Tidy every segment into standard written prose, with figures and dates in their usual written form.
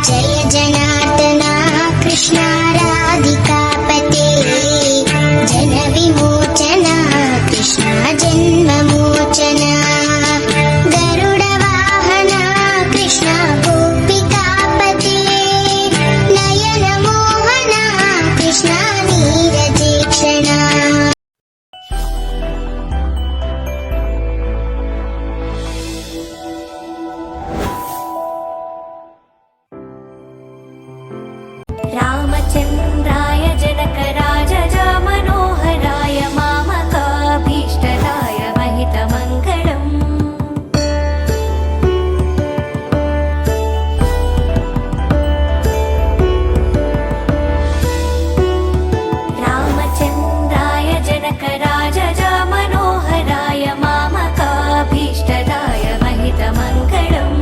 Jai जनार्दना Krishna राधिकापते Jan विमोचना Krishna जन्ममोचना गरुडवाहना Krishna गोपिकापते Nayan Mohana Krishna नीरजेक्षणा। रामचन्द्राय जनकराजजा Manoharrai मामकाभीष्टदाय महितमङ्गलम्। रामचन्द्राय जनकराजजा Manoharrai मामकाभीष्टदाय महितमङ्गलम्।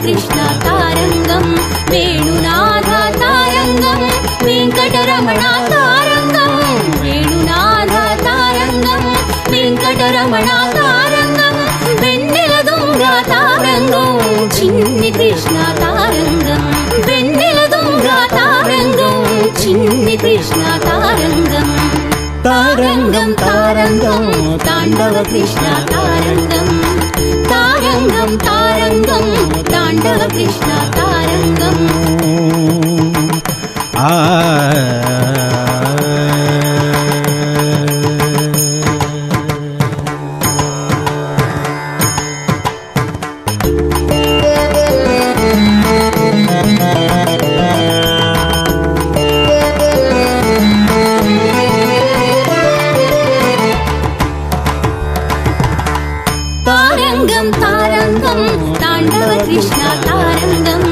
Krishna तारंगम Venunath तारंगम Venkataraman तारंगम Venunath तारंगम Venkataraman तारंगम वेन्नेल दुंग तारंगम चिन्नि Krishna तारंगम वेन्नेल दुंग तारंगम चिन्नि Krishna तारंगम तारंगम तारंगम Tandav Krishna तारंगम तारंगम तारंगम Tandav Krishna तारंगम तारंगम तारंगम Tandav Krishna तारंगम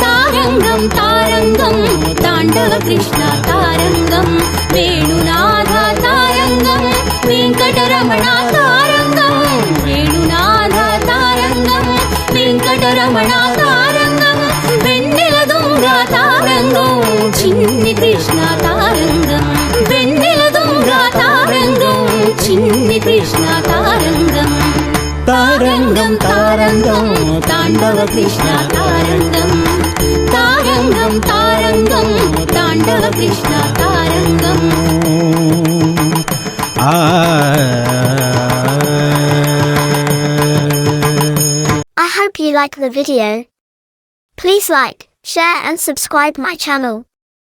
तारंगम तारंगम Tandav Krishna तारंगम Venunath तारंगम Venkataraman तारंगम Venunath तारंगम Venkataraman तारंगम वेन्नेल दुंग तारंगम चिन्नि Krishna तारंगम वेन्नेल दुंग तारंगम चिन्नि Krishna तारंगम तारंगम तारंगम ताण्डव Krishna तारङ्गम् तारङ्गम् तारङ्गम् ताण्डव Krishna तारङ्गम् I hope you like the video. Please like, share and subscribe my channel.